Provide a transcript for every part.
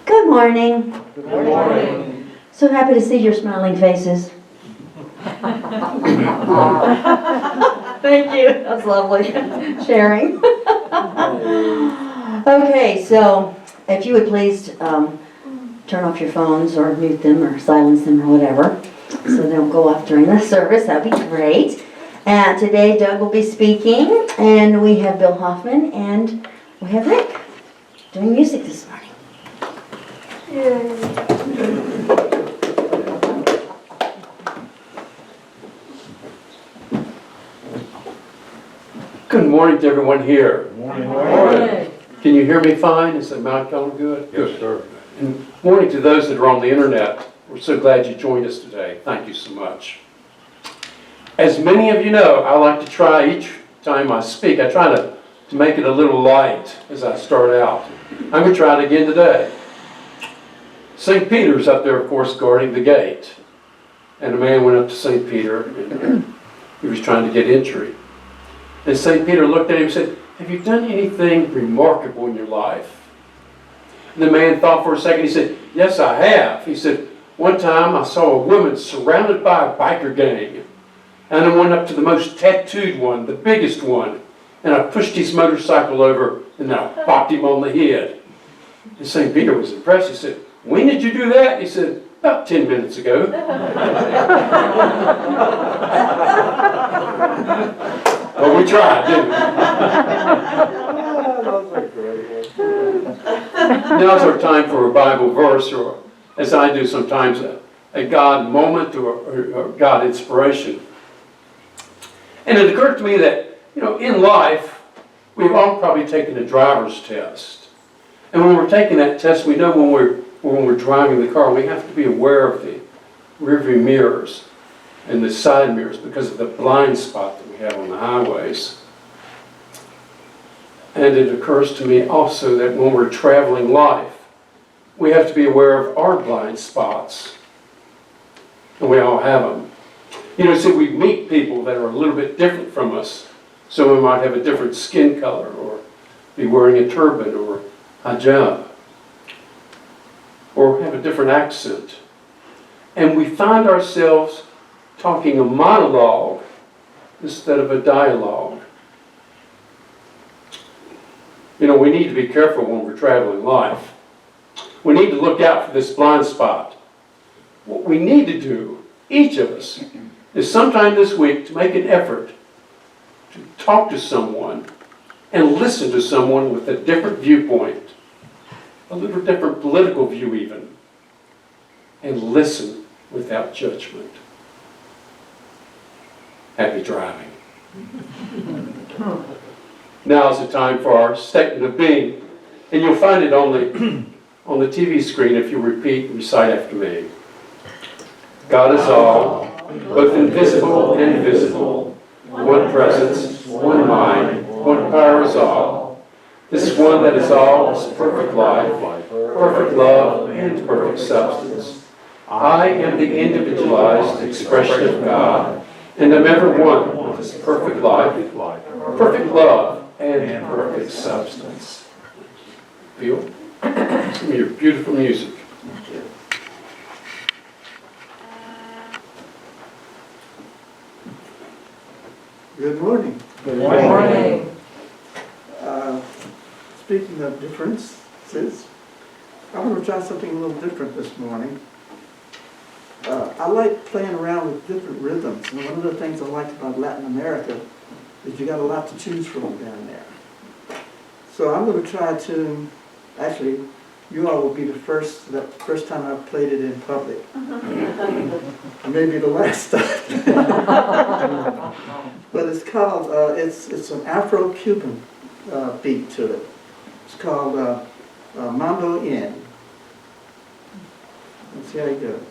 Good morning. Good morning. So happy to see your smiling faces. Thank you. That's lovely. Sharing. Okay, so if you would please turn off your phones or mute them or silence them or whatever, so they don't go off during the service. That'd be great. And today Doug will be speaking, and we have Bill Hoffman, and we have Rick doing music this morning. Good morning to everyone here. Good morning. Can you hear me fine? Is the mic on good? Yes, sir. And morning to those that are on the internet. We're so glad you joined us today. Thank you so much. As many of you know, I like to try each time I speak, I try to make it a little light as I start out. I'm going to try it again today. St. Peter's up there, of course, guarding the gate. And a man went up to St. Peter, and he was trying to get entry. And St. Peter looked at him and said, "Have you done anything remarkable in your life?" And the man thought for a second. He said, "Yes, I have." He said, "One time I saw a woman surrounded by a biker gang. And I went up to the most tattooed one, the biggest one, and I pushed his motorcycle over and I bopped him on the head." And St. Peter was impressed. He said, "When did you do that?" He said, "About 10 minutes ago." Well, we tried, didn't we? Now's our time for a Bible verse, or as I do sometimes, a God moment or God inspiration. And it occurred to me that, in life, we've all probably taken a driver's test. And when we're taking that test, we know when we're driving the car, we have to be aware of the rearview mirrors and the side mirrors because of the blind spot that we have on the highways. And it occurs to me also that when we're traveling life, we have to be aware of our blind spots. And we all have them. So we meet people that are a little bit different from us. Someone might have a different skin color or be wearing a turban or hijab or have a different accent. And we find ourselves talking a monologue instead of a dialogue. We need to be careful when we're traveling life. We need to look out for this blind spot. What we need to do, each of us, is sometime this week to make an effort to talk to someone and listen to someone with a different viewpoint, a little different political view even, and listen without judgment. Happy driving. Now is the time for our statement of being, and you'll find it on the TV screen if you recite after me. God is all, both invisible and visible, one presence, one mind, one power is all. This one that is all is perfect life, perfect love, and perfect substance. I am the individualized expression of God, and am ever one with His perfect life, perfect love, and perfect substance. Feel? Some of your beautiful music. Good morning. Good morning. Speaking of differences, I want to try something a little different this morning. I like playing around with different rhythms, and one of the things I like about Latin America is you got a lot to choose from down there. So I'm going to try to, actually, you all will be the first time I've played it in public. Maybe the last time. But it's called, it's an Afro-Cuban beat to it. It's called Mambo In. Let's see how it goes.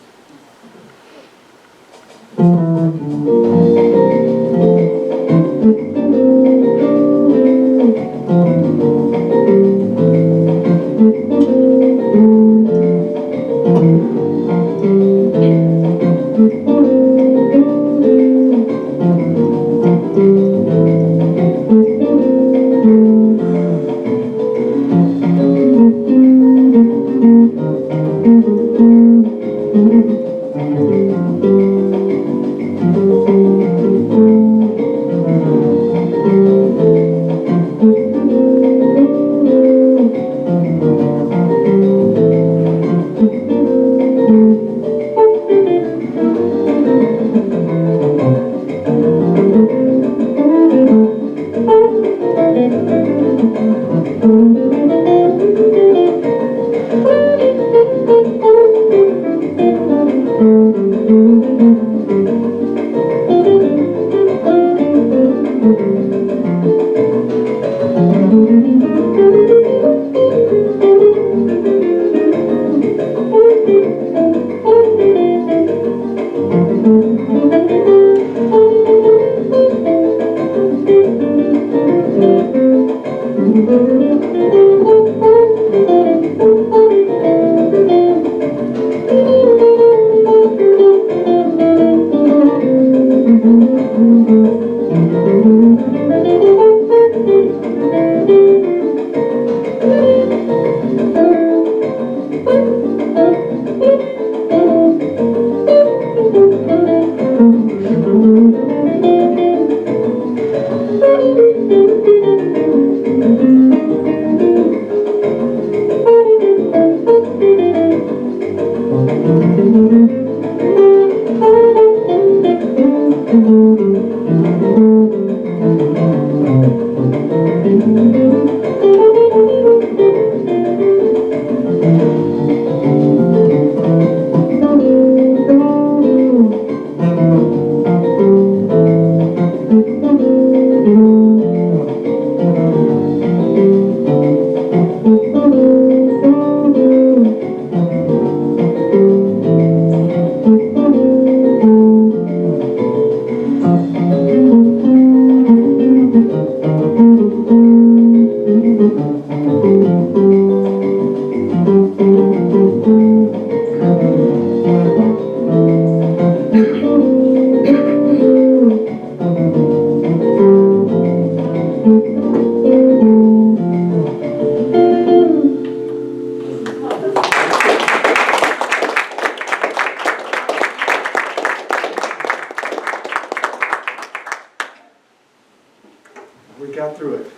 We got through it.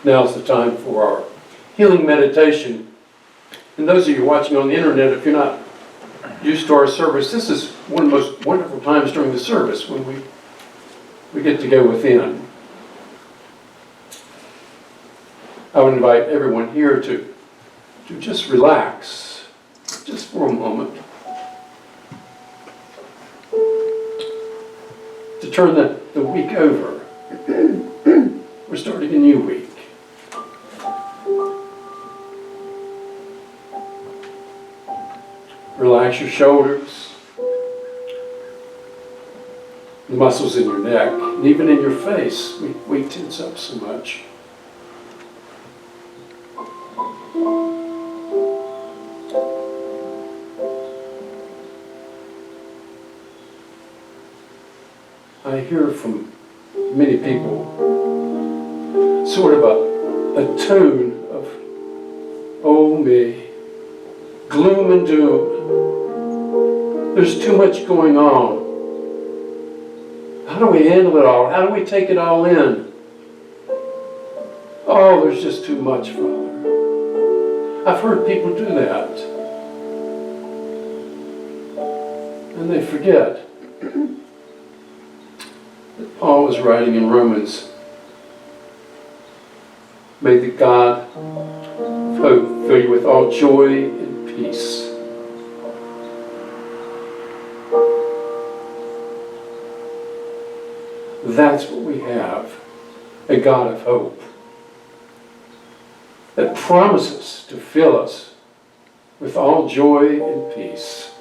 Now's the time for our healing meditation. And those of you watching on the internet, if you're not used to our service, this is one of the most wonderful times during the service when we get to go within. I would invite everyone here to just relax, just for a moment. To turn the week over. We're starting a new week. Relax your shoulders, the muscles in your neck, and even in your face. We tense up so much. I hear from many people sort of a tone of, oh me, gloom and doom. There's too much going on. How do we handle it all? How do we take it all in? Oh, there's just too much, Father. I've heard people do that. And they forget that Paul was writing in Romans, may the God of hope fill you with all joy and peace. That's what we have, a God of hope that promises to fill us with all joy and peace.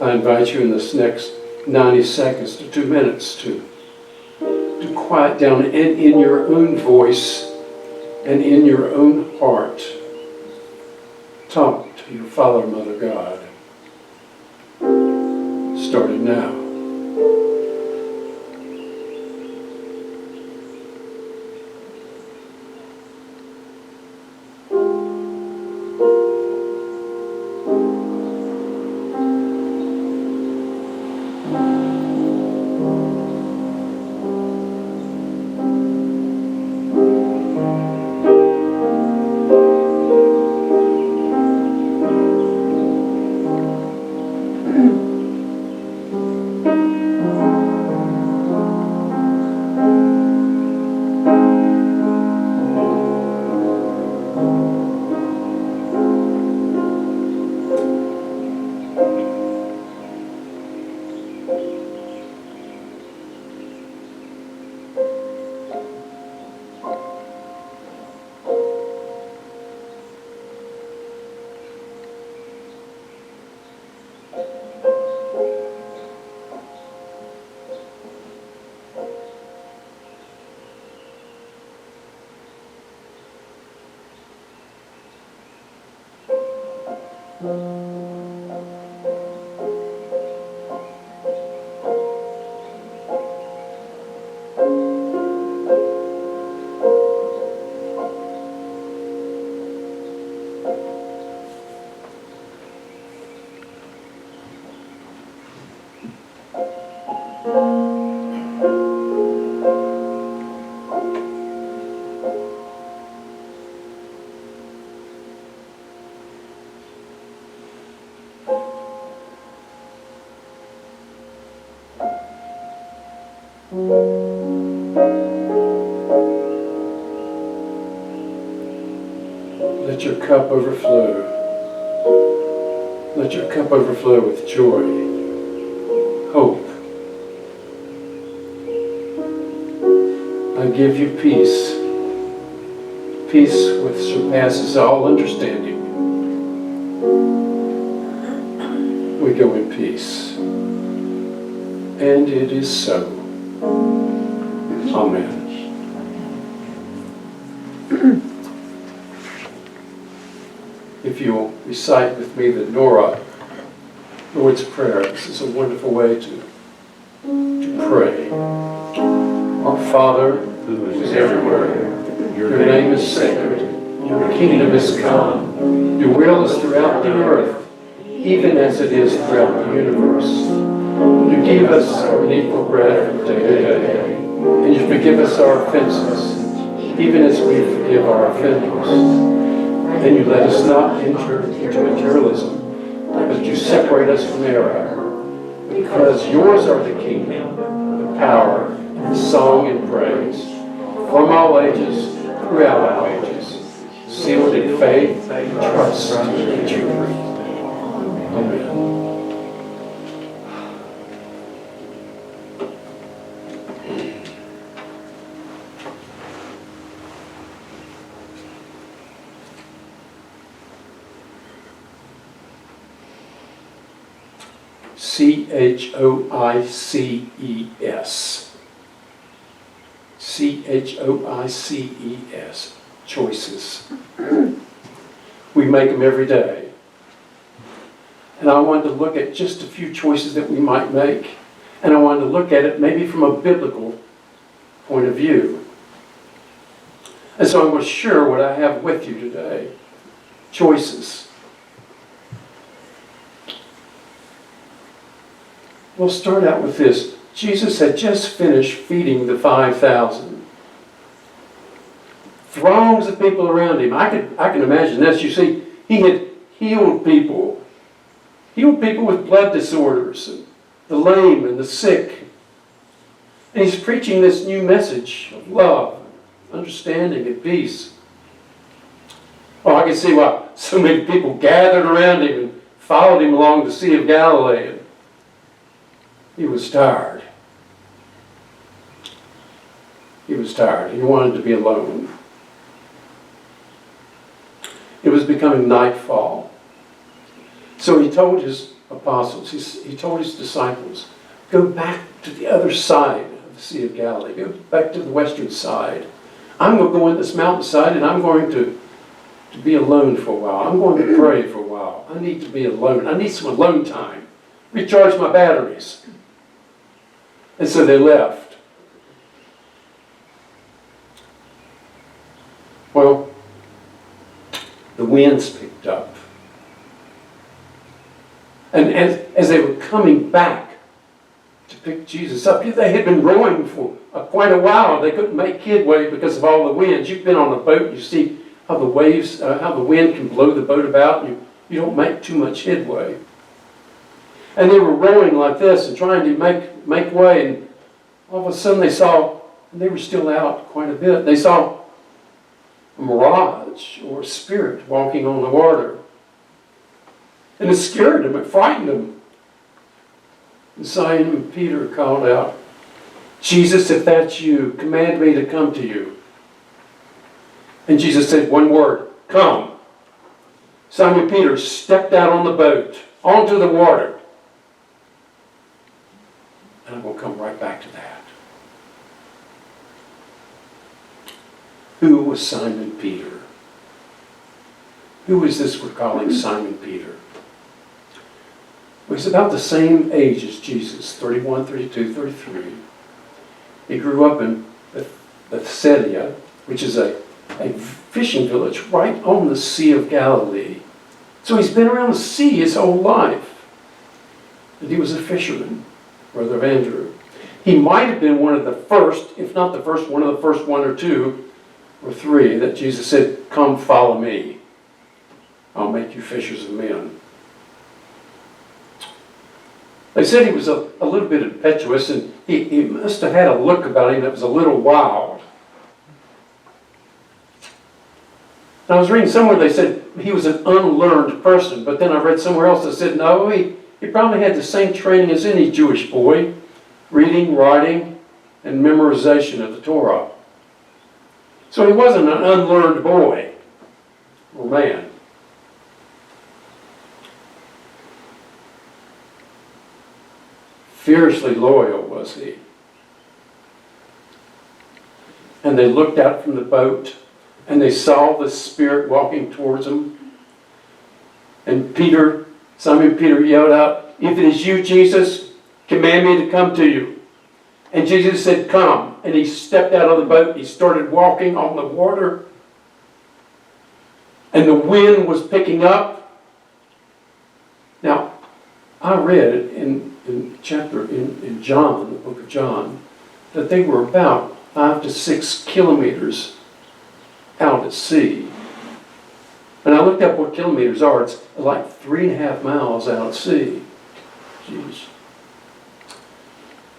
I invite you in this next 90 seconds to 2 minutes to quiet down and in your own voice and in your own heart talk to your Father, Mother, God. Starting now. Let your cup overflow. Let your cup overflow with joy, hope. I give you peace. Peace which surpasses all understanding. We go in peace. And it is so. Amen. If you'll recite with me the Lord's Prayer, this is a wonderful way to pray. Our Father, who is everywhere, your name is sacred, your kingdom is come, your will is throughout the earth, even as it is throughout the universe. You give us our needful bread from day to day, and you forgive us our offenses, even as we forgive our offenders. And you let us not enter into materialism, but you separate us from error. Because yours are the kingdom, the power, the song and praise, from all ages, throughout all ages, sealed in faith, trust, and truth. Amen. CHOICES. CHOICES. Choices. We make them every day. And I wanted to look at just a few choices that we might make. And I wanted to look at it maybe from a biblical point of view. And so I'm going to share what I have with you today. Choices. We'll start out with this. Jesus had just finished feeding the 5,000. Throngs of people around him. I can imagine this. You see, he had healed people. Healed people with blood disorders, and the lame and the sick. And he's preaching this new message of love, understanding, and peace. Oh, I can see why so many people gathered around him and followed him along the Sea of Galilee. He was tired. He was tired. He wanted to be alone. It was becoming nightfall. So he told his apostles, he told his disciples, go back to the other side of the Sea of Galilee. Go back to the western side. I'm going to go on this mountainside and I'm going to be alone for a while. I'm going to pray for a while. I need to be alone. I need some alone time. Recharge my batteries. And so they left. Well, the winds picked up. And as they were coming back to pick Jesus up, they had been rowing for quite a while. They couldn't make headway because of all the winds. You've been on a boat, you see how the waves, how the wind can blow the boat about, and you don't make too much headway. And they were rowing like this and trying to make way, and all of a sudden they saw, and they were still out quite a bit, they saw a mirage or a spirit walking on the water. And it scared them, it frightened them. And Simon Peter called out, Jesus, if that's you, command me to come to you. And Jesus said one word, come. Simon Peter stepped out on the boat, onto the water. And I'm going to come right back to that. Who was Simon Peter? Who is this we're calling Simon Peter? Well, he's about the same age as Jesus, 31, 32, 33. He grew up in Bethsaida, which is a fishing village right on the Sea of Galilee. So he's been around the sea his whole life. And he was a fisherman, brother of Andrew. He might have been one of the first, if not the first, one of the first one or two or three that Jesus said, "Come follow me. I'll make you fishers of men." They said he was a little bit impetuous, and he must have had a look about him that was a little wild. And I was reading somewhere they said he was an unlearned person, but then I read somewhere else that said no, he probably had the same training as any Jewish boy, reading, writing, and memorization of the Torah. So he wasn't an unlearned boy or man. Fiercely loyal was he. And they looked out from the boat, and they saw the Spirit walking towards them. And Simon Peter yelled out, "If it is you, Jesus, command me to come to you." And Jesus said, "Come." And he stepped out of the boat. He started walking on the water. And the wind was picking up. Now, I read in John, the book of John, that they were about 5 to 6 kilometers out at sea. And I looked up what kilometers are. It's like 3.5 miles out at sea. Jeez.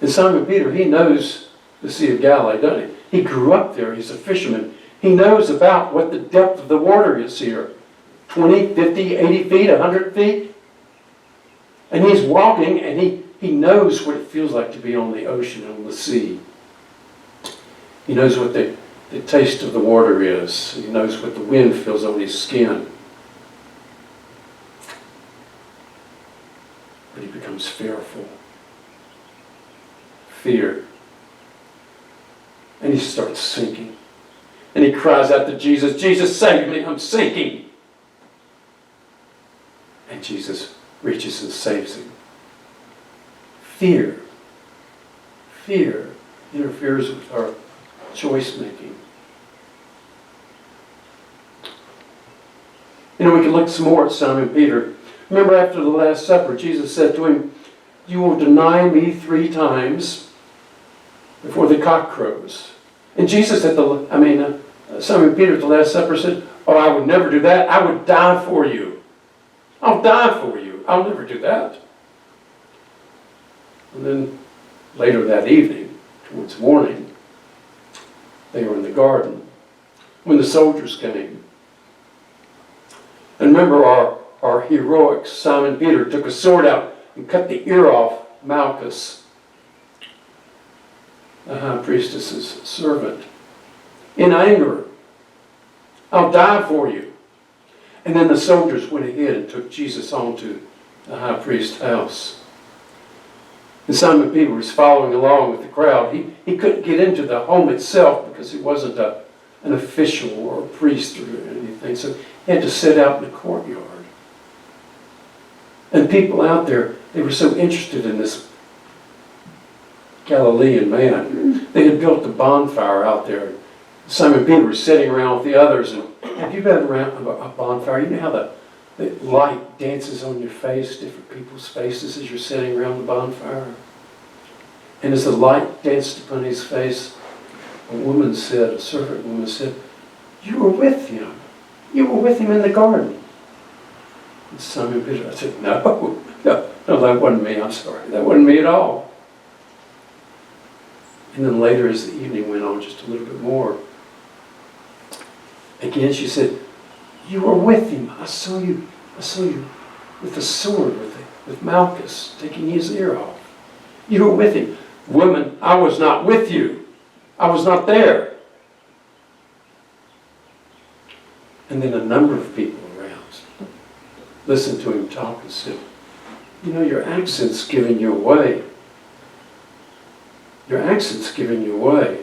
And Simon Peter, he knows the Sea of Galilee, doesn't he? He grew up there. He's a fisherman. He knows about what the depth of the water is here. 20, 50, 80 feet, 100 feet. And he's walking, and he knows what it feels like to be on the ocean, on the sea. He knows what the taste of the water is. He knows what the wind feels on his skin. But he becomes fearful. Fear. And he starts sinking. And he cries out to Jesus, "Jesus, save me, I'm sinking." And Jesus reaches and saves him. Fear interferes with our choice making. You know, we can look some more at Simon Peter. Remember, after the Last Supper, Jesus said to him, "You will deny me 3 times before the cock crows." And Jesus Simon Peter at the Last Supper said, "Oh, I would never do that. I would die for you. I'll die for you. I'll never do that." And then later that evening, towards morning, they were in the garden when the soldiers came. And remember, our heroic Simon Peter took a sword out and cut the ear off Malchus, the high priestess's servant, in anger. "I'll die for you." And then the soldiers went ahead and took Jesus on to the high priest's house. And Simon Peter was following along with the crowd. He couldn't get into the home itself because he wasn't an official or a priest or anything. So he had to sit out in the courtyard. And people out there, they were so interested in this Galilean man. They had built a bonfire out there. Simon Peter was sitting around with the others. And have you been around a bonfire? You know how the light dances on your face, different people's faces as you're sitting around the bonfire? And as the light danced upon his face, a servant woman said, "You were with him. You were with him in the garden." And Simon Peter said, No, that wasn't me. I'm sorry. That wasn't me at all. And then later, as the evening went on just a little bit more, again she said, "You were with him. I saw you with the sword, with Malchus, taking his ear off. You were with him." "Woman, I was not with you. I was not there." And then a number of people around listened to him talk and said, "You know, your accent's giving you away. Your accent's giving you away."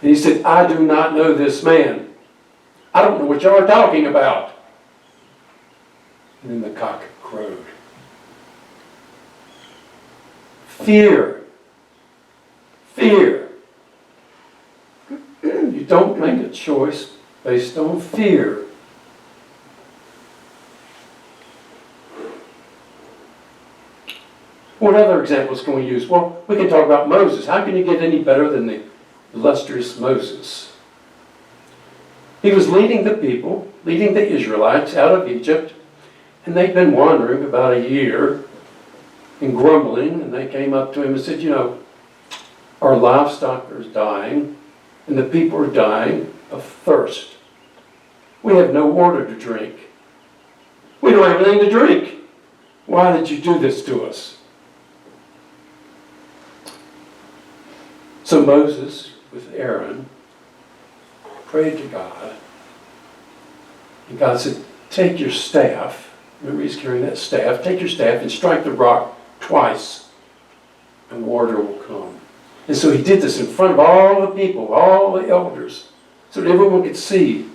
And he said, "I do not know this man. I don't know what you are talking about." And then the cock crowed. Fear. Fear. You don't make a choice based on fear. What other examples can we use? Well, we can talk about Moses. How can you get any better than the illustrious Moses? He was leading the people, leading the Israelites out of Egypt, and they'd been wandering about a year and grumbling, and they came up to him and said, you know, our livestock is dying, and the people are dying of thirst. We have no water to drink. We don't have anything to drink. Why did you do this to us? So Moses, with Aaron, prayed to God. And God said, take your staff. Remember, he's carrying that staff. Take your staff and strike the rock twice, and water will come. And so he did this in front of all the people, all the elders, so that everyone could see.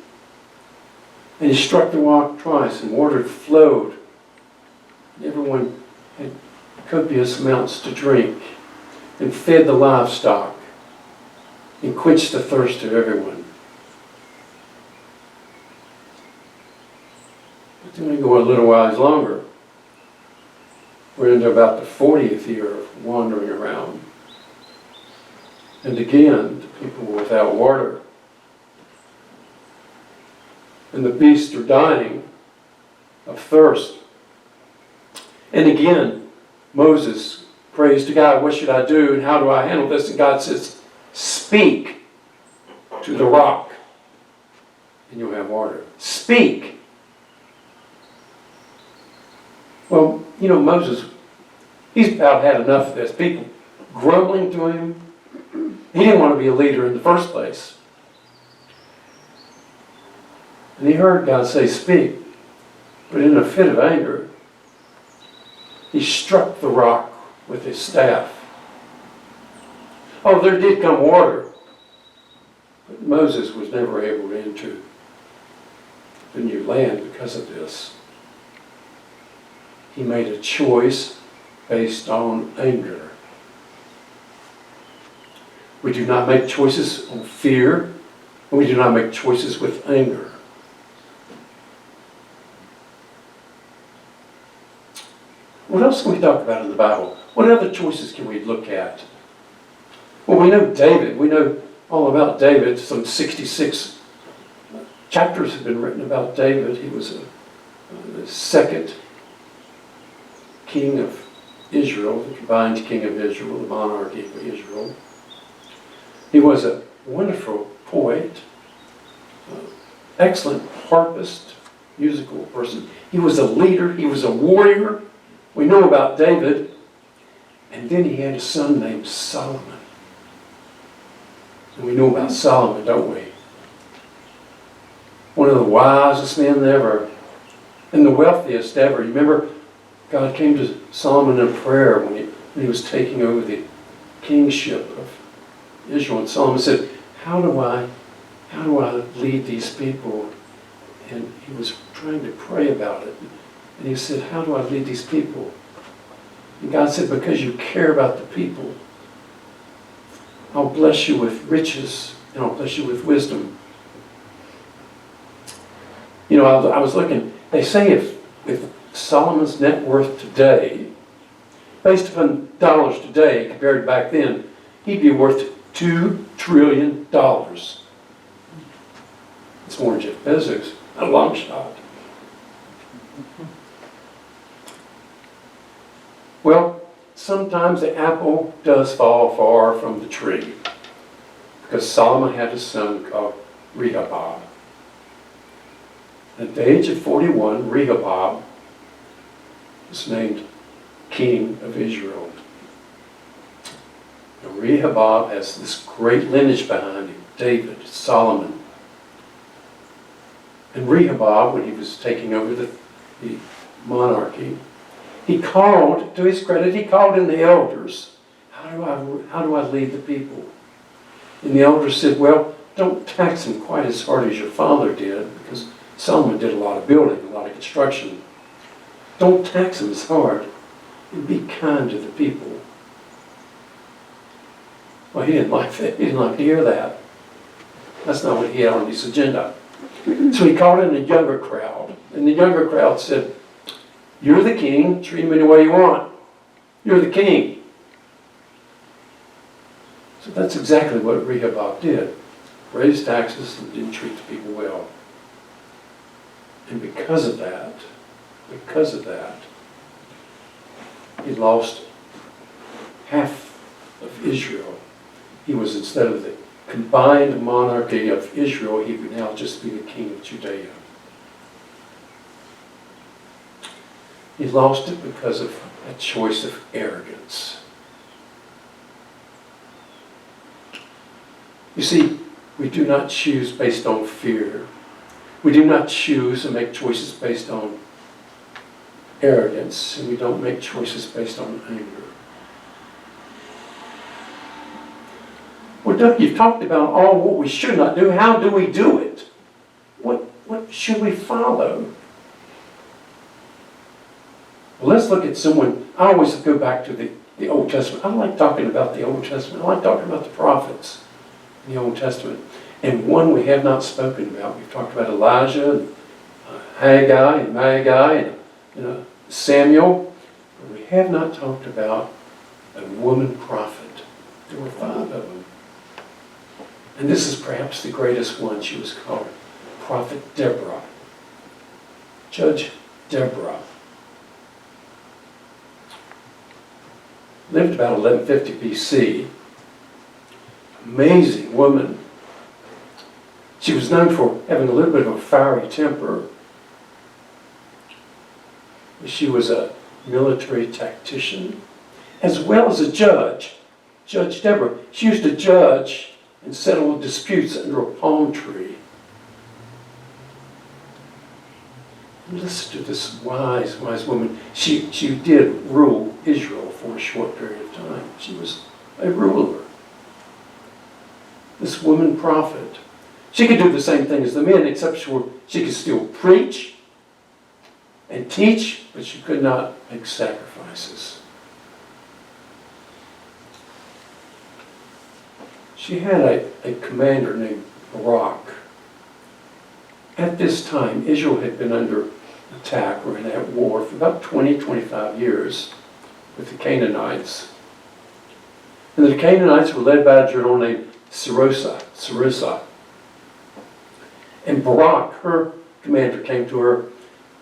And he struck the rock twice, and water flowed. And everyone had copious amounts to drink, and fed the livestock, and quenched the thirst of everyone. But then we go a little while longer. We're into about the 40th year of wandering around. And again, the people were without water. And the beasts are dying of thirst. And again, Moses prays to God, what should I do and how do I handle this? And God says, speak to the rock and you'll have water. Speak. Well, you know, Moses, he's about had enough of this. People grumbling to him. He didn't want to be a leader in the first place. And he heard God say, speak. But in a fit of anger, he struck the rock with his staff. Oh, there did come water. But Moses was never able to enter the new land because of this. He made a choice based on anger. We do not make choices on fear, and we do not make choices with anger. What else can we talk about in the Bible? What other choices can we look at? Well, we know David. We know all about David. Some 66 chapters have been written about David. He was the second king of Israel, the combined king of Israel, the monarchy of Israel. He was a wonderful poet, excellent harpist, musical person. He was a leader. He was a warrior. We know about David. And then he had a son named Solomon. And we know about Solomon, don't we? One of the wisest men ever. And the wealthiest ever. You remember, God came to Solomon in prayer when he was taking over the kingship of Israel. And Solomon said, how do I lead these people? And he was trying to pray about it. And he said, how do I lead these people? And God said, because you care about the people, I'll bless you with riches and I'll bless you with wisdom. You know, I was looking, they say if Solomon's net worth today, based upon dollars today compared to back then, he'd be worth $2 trillion. It's more than Jeff Bezos, a long shot. Well, sometimes the apple does fall far from the tree, because Solomon had a son called Rehoboam. At the age of 41, Rehoboam was named king of Israel. Now, Rehoboam has this great lineage behind him, David, Solomon. And Rehoboam, when he was taking over the monarchy, he called, to his credit, he called in the elders. How do I lead the people? And the elders said, well, don't tax them quite as hard as your father did, because Solomon did a lot of building, a lot of construction. Don't tax them as hard, and be kind to the people. Well, he didn't like that. He didn't like to hear that. That's not what he had on his agenda. So he called in a younger crowd, and the younger crowd said, "You're the king, treat him any way you want. You're the king." So that's exactly what Rehoboam did. Raised taxes and didn't treat the people well. And because of that, he lost half of Israel. He was, instead of the combined monarchy of Israel, he would now just be the king of Judea. He lost it because of a choice of arrogance. You see, we do not choose based on fear. We do not choose and make choices based on arrogance, and we don't make choices based on anger. Well, Doug, you've talked about all what we should not do. How do we do it? What should we follow? Well, let's look at someone. I always go back to the Old Testament. I like talking about the Old Testament. I like talking about the prophets in the Old Testament. And one we have not spoken about. We've talked about Elijah, and Haggai, and Magi, and Samuel. But we have not talked about a woman prophet. There were 5 of them. And this is perhaps the greatest one. She was called Prophet Deborah. Judge Deborah. Lived about 1150 BC. Amazing woman. She was known for having a little bit of a fiery temper. She was a military tactician, as well as a judge. Judge Deborah. She used to judge and settle disputes under a palm tree. Listen to this wise woman. She did rule Israel for a short period of time. She was a ruler. This woman prophet. She could do the same thing as the men, except she could still preach and teach, but she could not make sacrifices. She had a commander named Barak. At this time, Israel had been under attack or in that war for about 25 years with the Canaanites. And the Canaanites were led by a general named Sarissa. And Barak, her commander, came to her,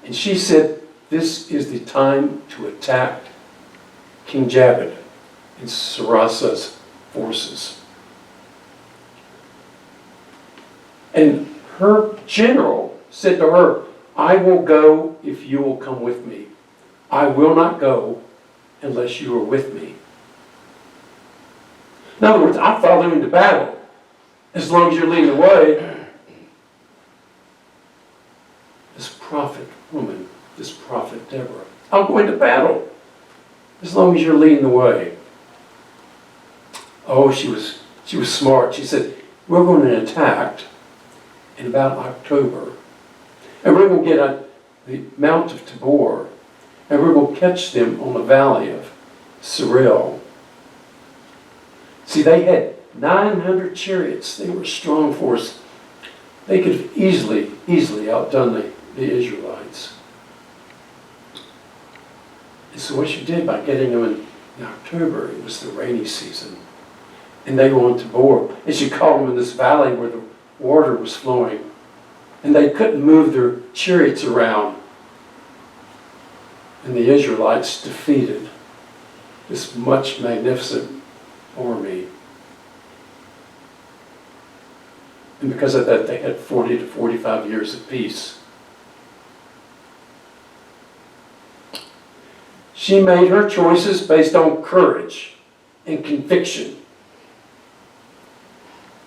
and she said, "This is the time to attack King Jabin and Sarissa's forces." And her general said to her, "I will go if you will come with me. I will not go unless you are with me." In other words, I'll follow you into battle as long as you're leading the way. This prophet woman, this prophet Deborah, I'll go into battle as long as you're leading the way. Oh, she was smart. She said, "We're going to attack in about October. And we're going to get on the Mount of Tabor, and we're going to catch them on the valley of Sorel." See, they had 900 chariots. They were a strong force. They could have easily outdone the Israelites. And so what she did by getting them in October, it was the rainy season, and they were on Tabor. And she called them in this valley where the water was flowing, and they couldn't move their chariots around. And the Israelites defeated this much magnificent army. And because of that, they had 40 to 45 years of peace. She made her choices based on courage and conviction.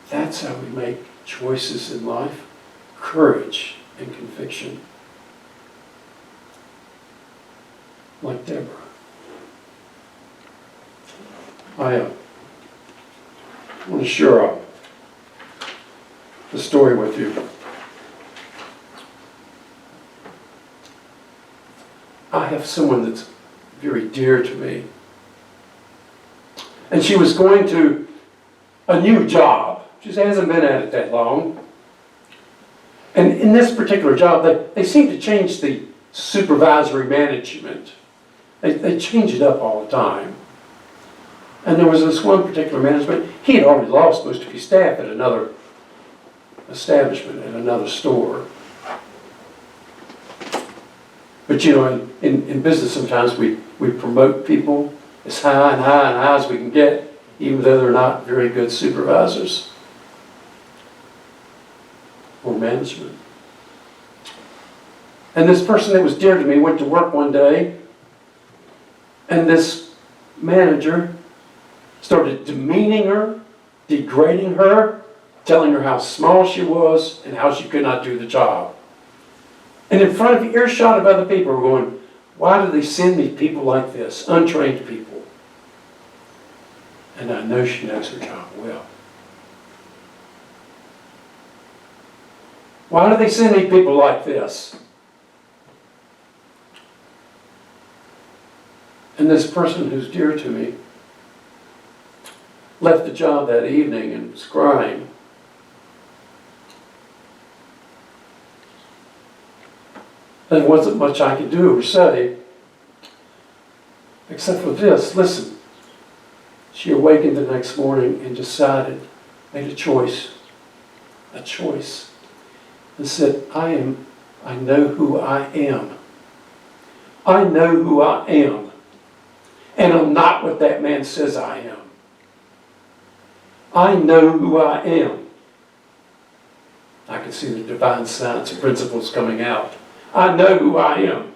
That's how we make choices in life. Courage and conviction. Like Deborah. I want to share the story with you. I have someone that's very dear to me. And she was going to a new job. She hasn't been at it that long. And in this particular job, they seem to change the supervisory management. They change it up all the time. And there was this one particular management, he had already lost most of his staff at another establishment, at another store. But you know, in business sometimes we promote people as high and high and high as we can get, even though they're not very good supervisors or management. And this person that was dear to me went to work one day, and this manager started demeaning her, degrading her, telling her how small she was and how she could not do the job. And in front of earshot of other people were going, why do they send me people like this, untrained people? And I know she knows her job well. Why do they send me people like this? And this person who's dear to me left the job that evening and was crying. There wasn't much I could do or say, except for this. Listen, she awakened the next morning and decided, made a choice, and said, I know who I am. I know who I am. And I'm not what that man says I am. I know who I am. I can see the divine science principles coming out. I know who I am.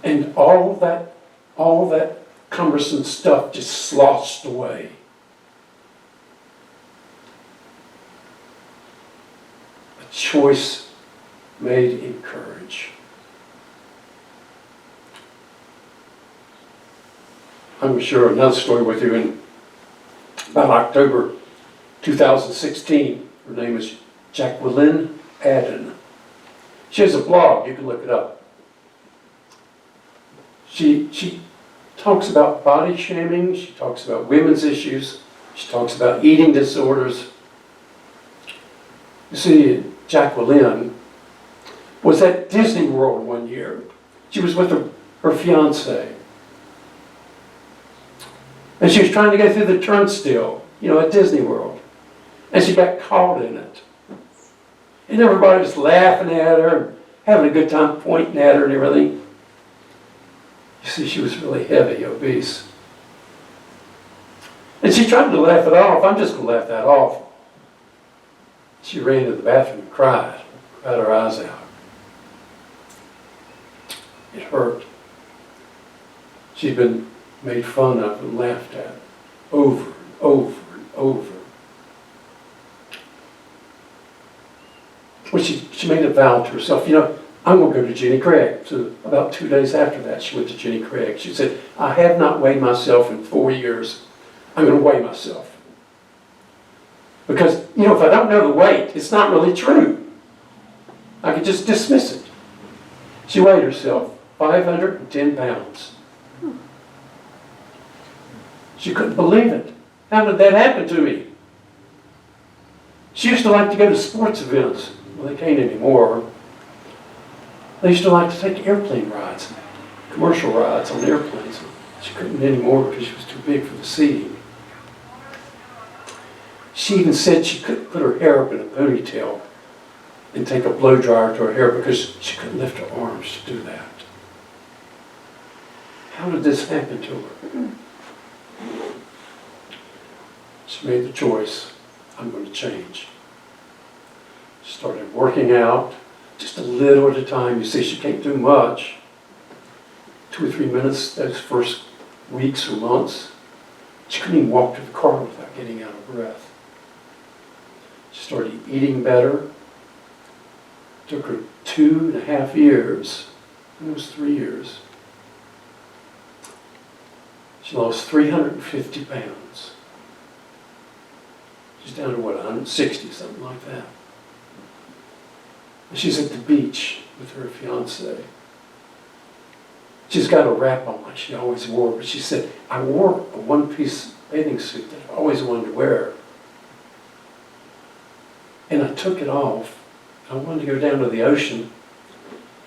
And all that cumbersome stuff just sloshed away. A choice made in courage. I'm going to share another story with you in about October 2016. Her name is Jacqueline Adden. She has a blog, you can look it up. She talks about body shaming, she talks about women's issues, she talks about eating disorders. You see, Jacqueline was at Disney World one year. She was with her fiance. And she was trying to go through the turnstile, at Disney World. And she got caught in it. And everybody was laughing at her, and having a good time pointing at her and everything. You see, she was really heavy, obese. And she tried to laugh it off. I'm just going to laugh that off. She ran to the bathroom and cried her eyes out. It hurt. She'd been made fun of and laughed at over and over and over. Well, she made a vow to herself, I'm going to go to Jenny Craig. So about 2 days after that, she went to Jenny Craig. She said, I have not weighed myself in 4 years. I'm going to weigh myself. Because, if I don't know the weight, it's not really true. I could just dismiss it. She weighed herself 510 pounds. She couldn't believe it. How did that happen to me? She used to like to go to sports events. Well, they can't anymore. They used to like to take airplane rides, commercial rides on airplanes. She couldn't anymore because she was too big for the seating. She even said she couldn't put her hair up in a ponytail and take a blow dryer to her hair because she couldn't lift her arms to do that. How did this happen to her? She made the choice, I'm going to change. She started working out, just a little at a time. You see, she can't do much. 2 or 3 minutes those first weeks or months. She couldn't even walk to the car without getting out of breath. She started eating better. It took her 2.5 years, almost 3 years. She lost 350 pounds. She's down to 160, something like that. And she's at the beach with her fiance. She's got a wrap on like she always wore, but she said, I wore a one-piece bathing suit that I always wanted to wear. And I took it off. I wanted to go down to the ocean.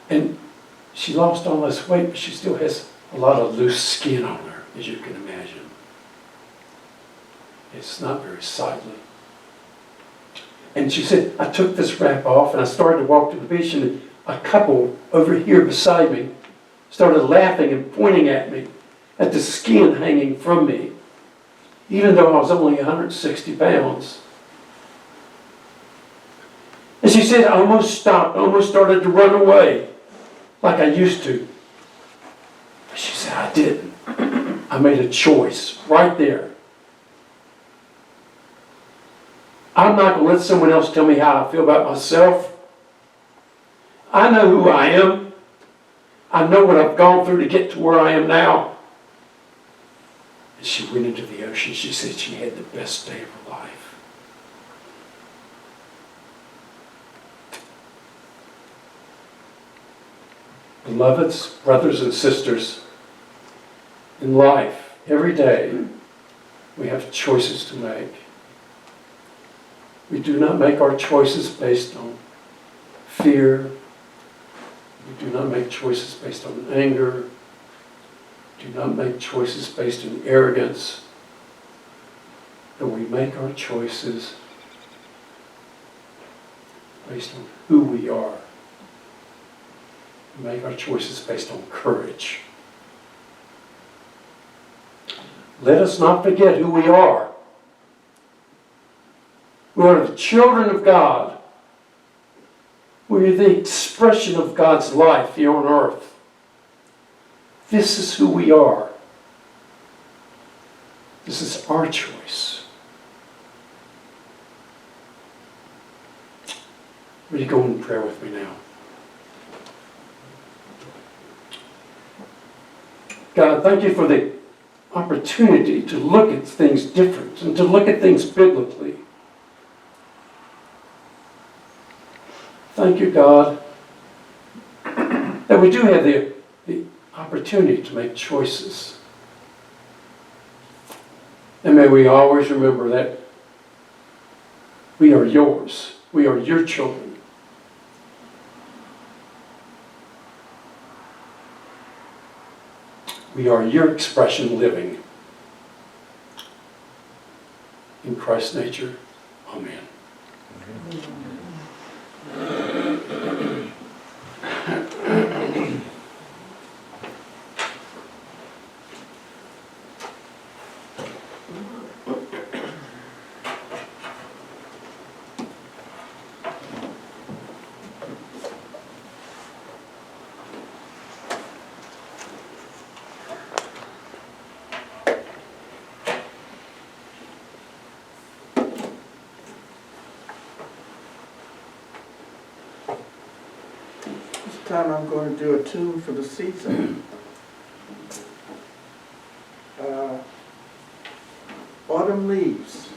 And she lost all this weight, but she still has a lot of loose skin on her, as you can imagine. It's not very sightly. And she said, I took this wrap off and I started to walk to the beach, and a couple over here beside me started laughing and pointing at me, at the skin hanging from me, even though I was only 160 pounds. And she said, I almost stopped, almost started to run away like I used to. But she said, I didn't. I made a choice right there. I'm not going to let someone else tell me how I feel about myself. I know who I am. I know what I've gone through to get to where I am now. And she went into the ocean. She said she had the best day of her life. Beloveds, brothers and sisters, in life, every day, we have choices to make. We do not make our choices based on fear. We do not make choices based on anger. Do not make choices based on arrogance. But we make our choices based on who we are. We make our choices based on courage. Let us not forget who we are. We are the children of God. We are the expression of God's life here on earth. This is who we are. This is our choice. Will you go in prayer with me now? God, thank you for the opportunity to look at things different and to look at things biblically. Thank you, God, that we do have the opportunity to make choices. And may we always remember that we are yours. We are your children. We are your expression living. In Christ's nature, amen. This time I'm going to do a tune for the season. Autumn Leaves.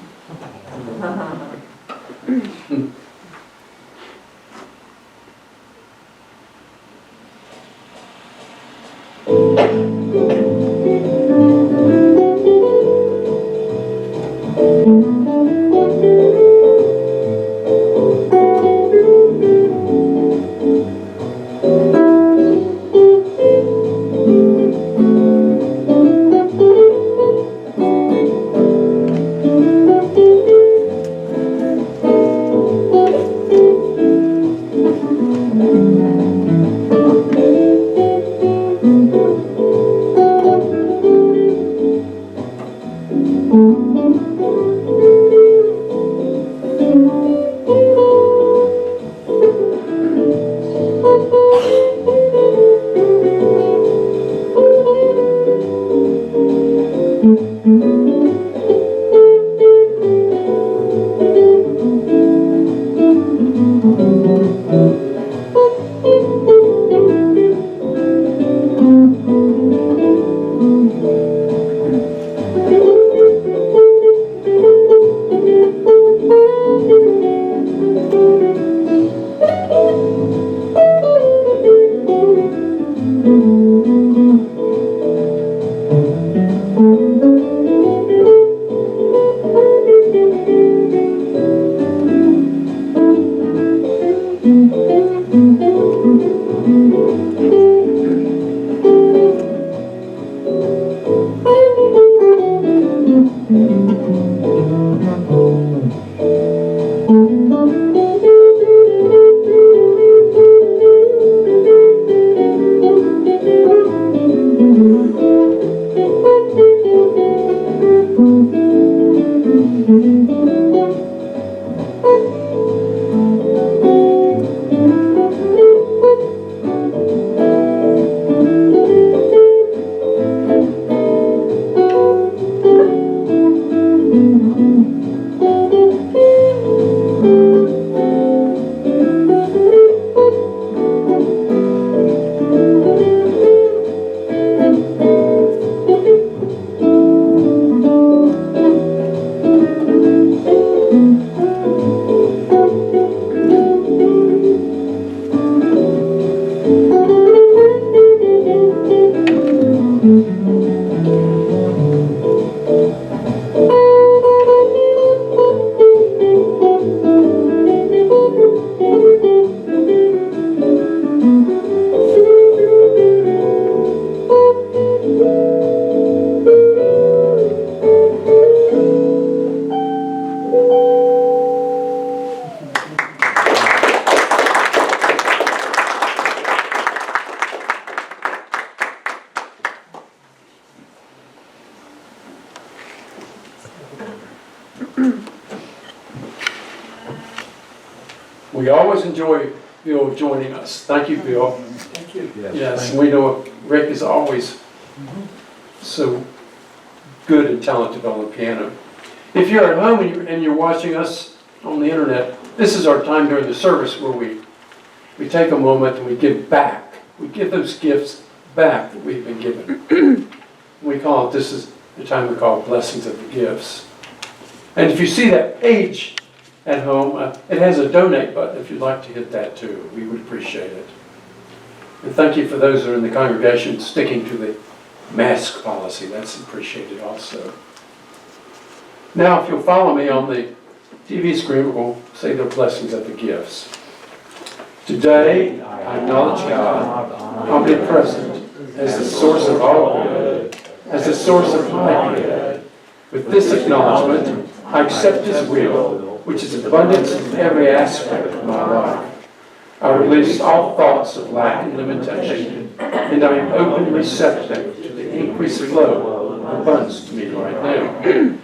We always enjoy Bill joining us. Thank you, Bill. Thank you. Yes, we know Rick is always so good and talented on the piano. If you're at home and you're watching us on the internet, this is our time during the service where we take a moment and we give back. We give those gifts back that we've been given. This is the time we call Blessings of the Gifts. And if you see that page at home, it has a donate button if you'd like to hit that too. We would appreciate it. And thank you for those that are in the congregation sticking to the mask policy. That's appreciated also. Now, if you'll follow me on the TV screen, we'll say the blessings of the gifts. Today, I acknowledge God, omnipresent, as the source of all good, as the source of my good. With this acknowledgement, I accept His will, which is abundance in every aspect of my life. I release all thoughts of lack and limitation, and I am open and receptive to the increased flow of abundance to me right now.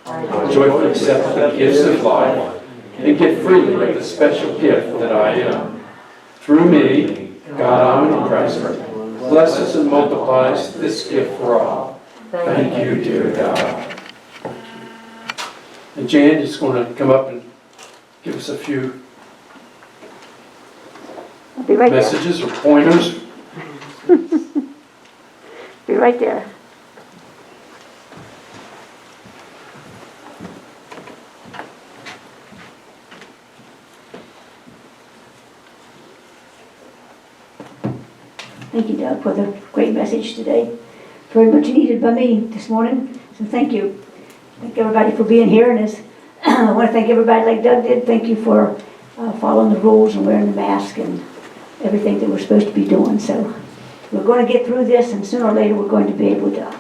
I joyfully accept the gifts of life and give freely of the special gift that I am. Through me, God omnipresent blesses and multiplies this gift for all. Thank you, dear God. And Jan is going to come up and give us a few I'll be right there. messages or pointers. Be right there. Thank you, Doug, for the great message today. Very much needed by me this morning, so thank you. Thank everybody for being here, and I want to thank everybody like Doug did. Thank you for following the rules and wearing the mask and everything that we're supposed to be doing. So we're going to get through this, and sooner or later we're going to be able to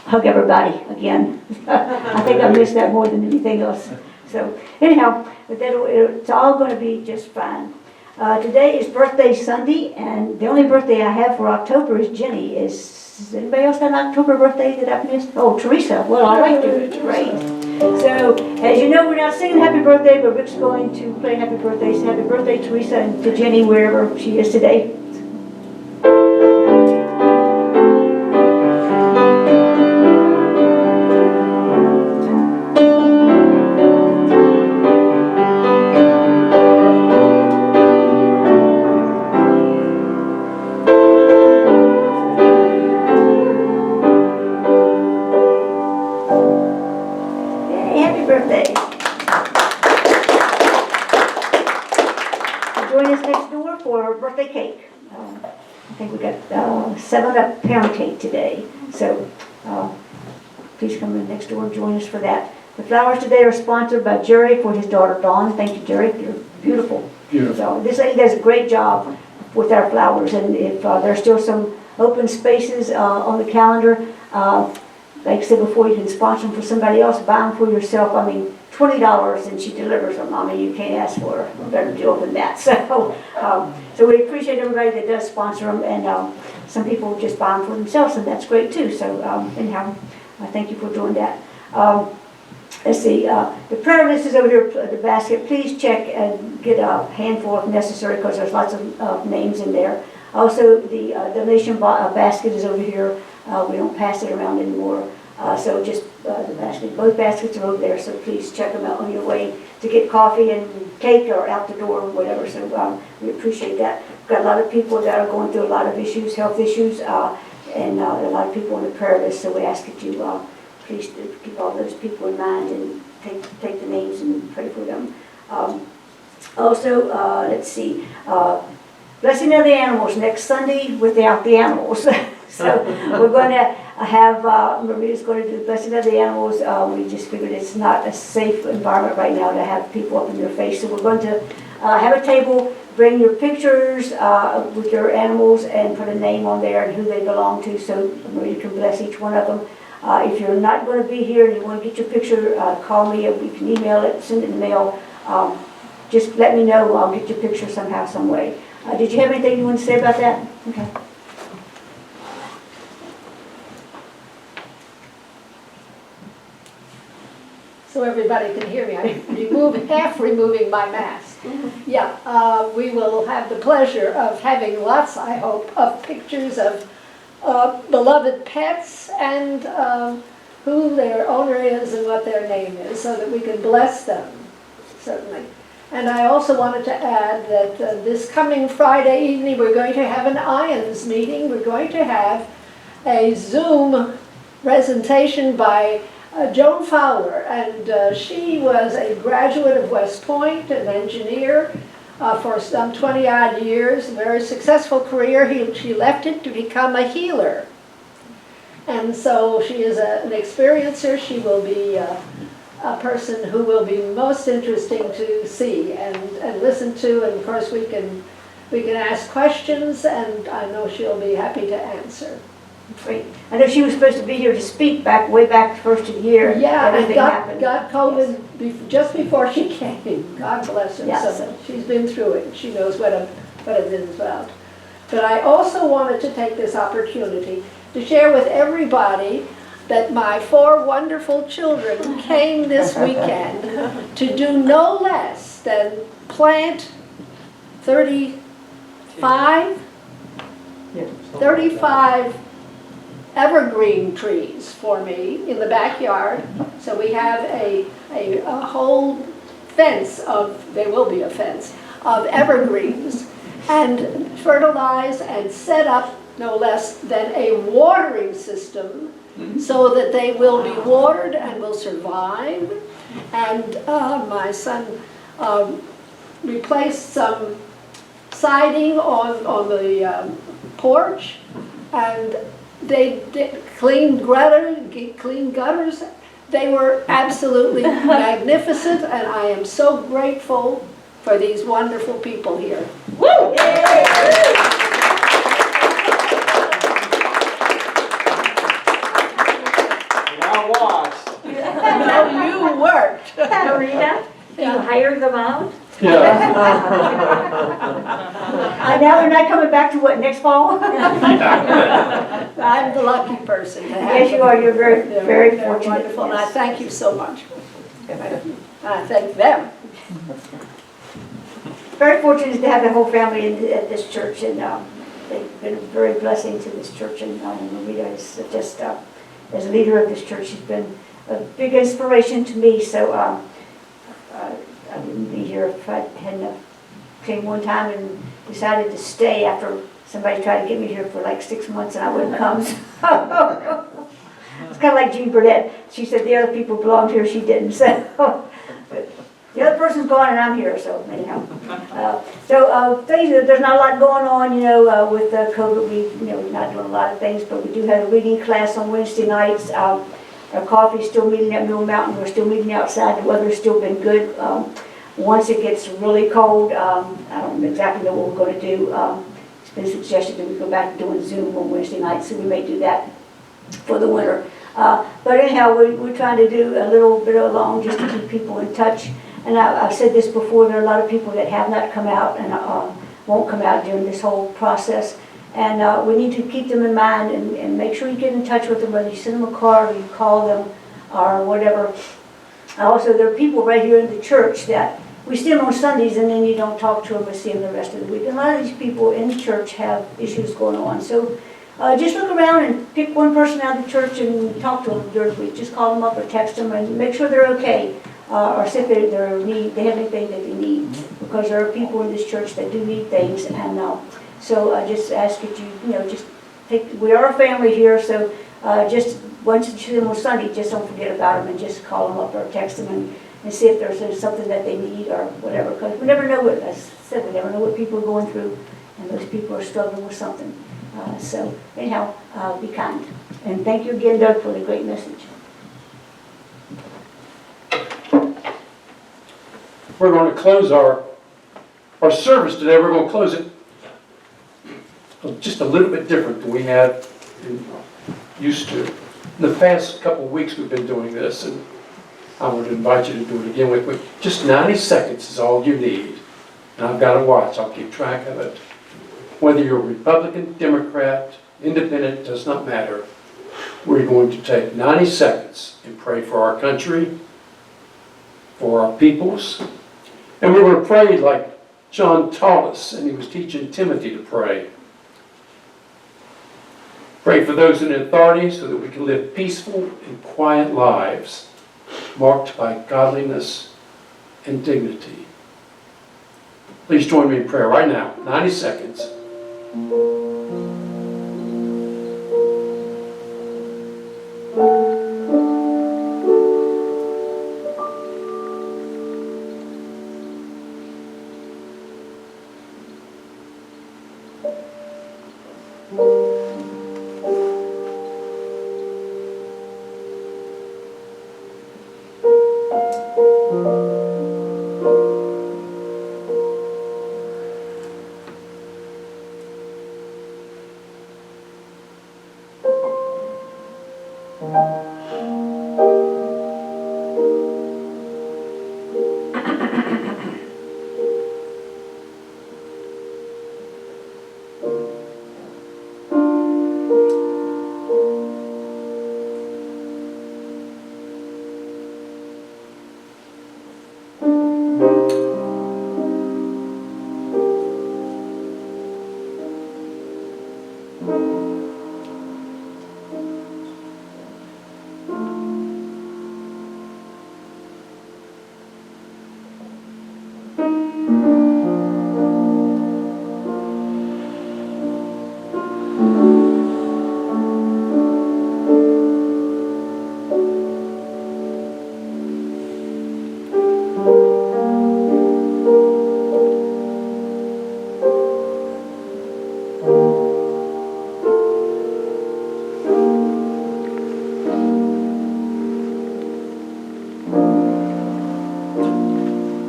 hug everybody again. I think I missed that more than anything else. So anyhow, but it's all going to be just fine. Today is birthday Sunday, and the only birthday I have for October is Jenny. Does anybody else have an October birthday that I've missed? Oh, Teresa. Well, I like her. Great. So, as you know, we're not singing happy birthday, but Rick's going to play happy birthday. So happy birthday, Teresa, and to Jenny, wherever she is today. I think we got 7-Up pound cake today. So please come in next door and join us for that. The flowers today are sponsored by Jerry for his daughter Dawn. Thank you, Jerry. You're beautiful. Beautiful. So this lady does a great job with our flowers, and if there's still some open spaces on the calendar, like I said before, you can sponsor them for somebody else, buy them for yourself. I mean, $20 and she delivers them. I mean, you can't ask for a better deal than that. So we appreciate everybody that does sponsor them, and some people just buy them for themselves, and that's great too. So anyhow, thank you for doing that. Let's see, the prayer list is over here at the basket. Please check and get a handful if necessary, because there's lots of names in there. Also, the donation basket is over here. We don't pass it around anymore. So just the basket, both baskets are over there, so please check them out on your way to get coffee and cake or out the door or whatever. So we appreciate that. We've got a lot of people that are going through a lot of issues, health issues, and a lot of people on the prayer list, so we ask that you please keep all those people in mind and take the names and pray for them. Also, let's see, Blessing of the Animals next Sunday without the animals. So we're going to have, Maria's going to do the Blessing of the Animals. We just figured it's not a safe environment right now to have people up in their face. So we're going to have a table, bring your pictures with your animals and put a name on there and who they belong to, so Maria can bless each one of them. If you're not going to be here and you want to get your picture, call me, or you can email it, send it in the mail. Just let me know. I'll get your picture somehow, some way. Did you have anything you want to say about that? Okay. So everybody can hear me. I'm half removing my mask. Yeah, we will have the pleasure of having lots, I hope, of pictures of beloved pets and who their owner is and what their name is, so that we can bless them, certainly. And I also wanted to add that this coming Friday evening we're going to have an IONS meeting. We're going to have a Zoom presentation by Joan Fowler, and she was a graduate of West Point, an engineer for some 20-odd years, a very successful career. She left it to become a healer. And so she is an experiencer. She will be a person who will be most interesting to see and listen to, and of course we can ask questions, and I know she'll be happy to answer. Great. I know she was supposed to be here to speak way back the first of the year. Yeah, everything happened. got COVID just before she came. God bless her. Yes. So she's been through it. She knows what it is about. But I also wanted to take this opportunity to share with everybody that my 4 wonderful children came this weekend to do no less than plant 35 evergreen trees for me in the backyard. So we have a whole fence there will be a fence of evergreens, and fertilize and set up no less than a watering system so that they will be watered and will survive. And my son replaced some siding on the porch, and they did clean gutters. They were absolutely magnificent, and I am so grateful for these wonderful people here. Woo! Now watch. No, you worked. Marina, you hired them out? Yeah. Now they're not coming back to what, next fall? I'm the lucky person to have Yes, you them. are. You're very, They're- very they're fortunate. wonderful, and I Yes. thank you so much. I thank them. Very fortunate to have the whole family at this church, and they've been a very blessing to this church. And Marita is just, as a leader of this church, she's been a big inspiration to me. So I wouldn't be here if I hadn't came one time and decided to stay after somebody tried to get me here for like 6 months and I wouldn't come. So it's kind of like Jean Burdett. She said the other people belonged here, she didn't. So but the other person's gone and I'm here, so anyhow. There's not a lot going on, with COVID. We're not doing a lot of things, but we do have a reading class on Wednesday nights. Our coffee's still meeting at Mill Mountain. We're still meeting outside. The weather's still been good. once it gets really cold, I don't exactly know what we're going to do. It's been suggested that we go back to doing Zoom on Wednesday nights, so we may do that for the winter. But anyhow, we're trying to do a little bit along just to keep people in touch. And I've said this before, there are a lot of people that have not come out and won't come out during this whole process. And we need to keep them in mind and make sure you get in touch with them, whether you send them a card or you call them or whatever. Also, there are people right here in the church that we see them on Sundays and then you don't talk to them or see them the rest of the week. And a lot of these people in the church have issues going on. So just look around and pick one person out of the church and talk to them during the week. Just call them up or text them and make sure they're okay. Or see if they have anything that they need. Because there are people in this church that do need things. And so I just ask that you just take, we are a family here, so just once you see them on Sunday, just don't forget about them and just call them up or text them and see if there's something that they need or whatever. Because we never know what, as I said, we never know what people are going through, and those people are struggling with something. So anyhow, be kind. And thank you again, Doug, for the great message. We're going to close our service today. We're going to close it just a little bit different than we have used to. In the past couple of weeks we've been doing this, and I would invite you to do it again with me. Just 90 seconds is all you need. And I've got a watch. I'll keep track of it. Whether you're Republican, Democrat, Independent, does not matter. We're going to take 90 seconds and pray for our country, for our peoples. And we're going to pray like John taught us, and he was teaching Timothy to pray. Pray for those in authority so that we can live peaceful and quiet lives marked by godliness and dignity. Please join me in prayer right now. 90 seconds.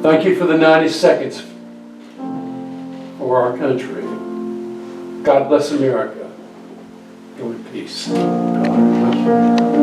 Thank you for the 90 seconds for our country. God bless America. Go in peace. God bless you.